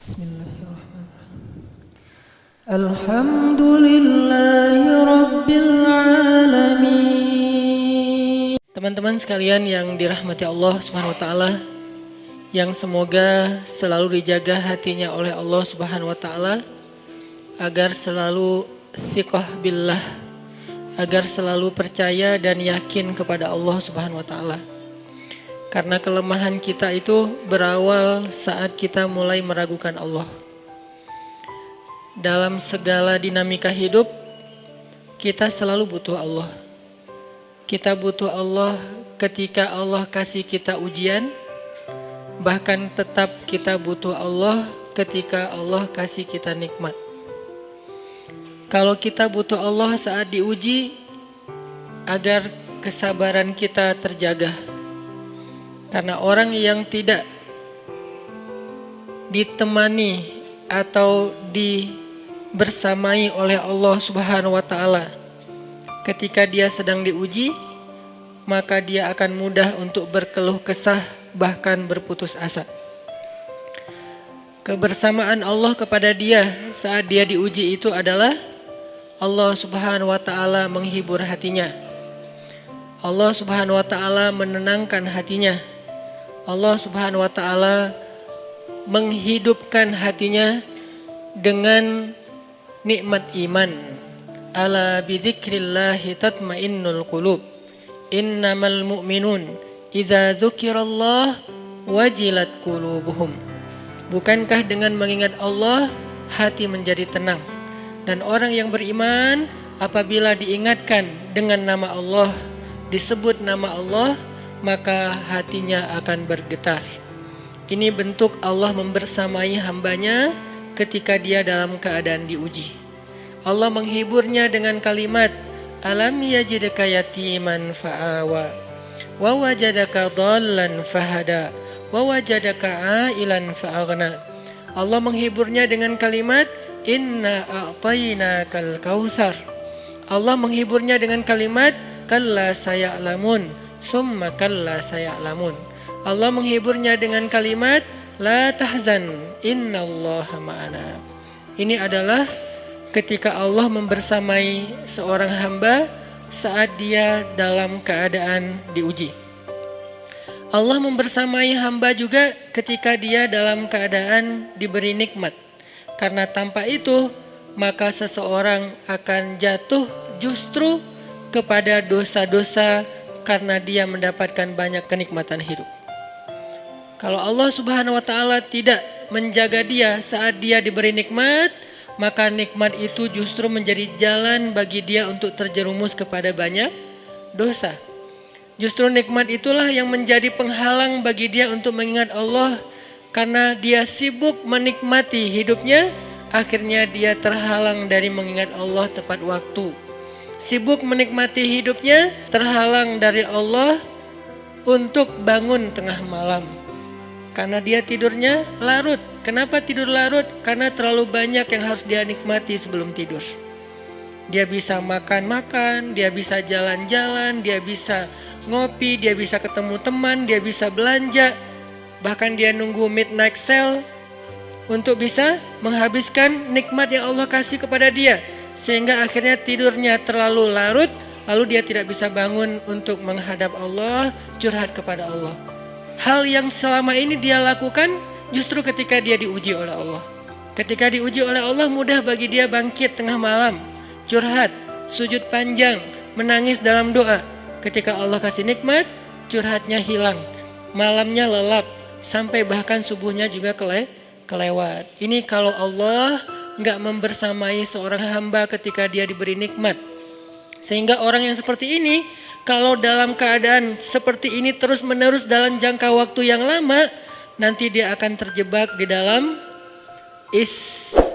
Bismillahirrahmanirrahim. Alhamdulillahi Rabbil Alamin. Teman-teman sekalian yang dirahmati Allah Subhanahu wa Ta'ala, yang semoga selalu dijaga hatinya oleh Allah Subhanahu wa Ta'ala, agar selalu thiqah billah, agar selalu percaya dan yakin kepada Allah Subhanahu wa Ta'ala. Karena kelemahan kita itu berawal saat kita mulai meragukan Allah. Dalam segala dinamika hidup, kita selalu butuh Allah. Kita butuh Allah ketika Allah kasih kita ujian, bahkan tetap kita butuh Allah ketika Allah kasih kita nikmat. Kalau kita butuh Allah saat diuji, agar kesabaran kita terjaga. Karena orang yang tidak ditemani atau dibersamai oleh Allah Subhanahu wa Ta'ala ketika dia sedang diuji, maka dia akan mudah untuk berkeluh kesah, bahkan berputus asa. Kebersamaan Allah kepada dia saat dia diuji itu adalah Allah Subhanahu wa Ta'ala menghibur hatinya. Allah Subhanahu wa Ta'ala menenangkan hatinya. Allah Subhanahu wa Ta'ala menghidupkan hatinya dengan nikmat iman. Ala bidzikrillahi tatmainnul qulub. Innamal mu'minun idza dzukirallah wajilat qulubuhum. Bukankah dengan mengingat Allah hati menjadi tenang? Dan orang yang beriman apabila diingatkan dengan nama Allah, disebut nama Allah, maka hatinya akan bergetar. Ini bentuk Allah membersamai hambanya ketika dia dalam keadaan diuji. Allah menghiburnya dengan kalimat, Alam yajidka yatiman fa'awa, wa wajadaka dhallan fahada, wa wajadaka ailan fa'aghna. Allah menghiburnya dengan kalimat, Inna a'tainakal kautsar. Allah menghiburnya dengan kalimat, Kalla saya'lamun, summa kalla saya'lamun. Allah menghiburnya dengan kalimat la tahzan innallaha ma'ana. Ini adalah ketika Allah membersamai seorang hamba saat dia dalam keadaan diuji. Allah membersamai hamba juga ketika dia dalam keadaan diberi nikmat. Karena tanpa itu maka seseorang akan jatuh justru kepada dosa-dosa karena dia mendapatkan banyak kenikmatan hidup. Kalau Allah Subhanahu wa Ta'ala tidak menjaga dia saat dia diberi nikmat, maka nikmat itu justru menjadi jalan bagi dia untuk terjerumus kepada banyak dosa. Justru nikmat itulah yang menjadi penghalang bagi dia untuk mengingat Allah. Karena dia sibuk menikmati hidupnya, akhirnya dia terhalang dari mengingat Allah tepat waktu. Sibuk menikmati hidupnya, terhalang dari Allah untuk bangun tengah malam. Karena dia tidurnya larut. Kenapa tidur larut? Karena terlalu banyak yang harus dia nikmati sebelum tidur. Dia bisa makan-makan, dia bisa jalan-jalan, dia bisa ngopi, dia bisa ketemu teman, dia bisa belanja. Bahkan dia nunggu midnight sale untuk bisa menghabiskan nikmat yang Allah kasih kepada dia. Sehingga akhirnya tidurnya terlalu larut, lalu dia tidak bisa bangun untuk menghadap Allah, curhat kepada Allah. Hal yang selama ini dia lakukan justru ketika dia diuji oleh Allah. Ketika diuji oleh Allah, mudah bagi dia bangkit tengah malam, curhat, sujud panjang, menangis dalam doa. Ketika Allah kasih nikmat, curhatnya hilang, malamnya lelap, sampai bahkan subuhnya juga kelewat. Ini kalau Allah enggak membersamai seorang hamba ketika dia diberi nikmat. Sehingga orang yang seperti ini, kalau dalam keadaan seperti ini terus menerus dalam jangka waktu yang lama, nanti dia akan terjebak di dalam istidraj.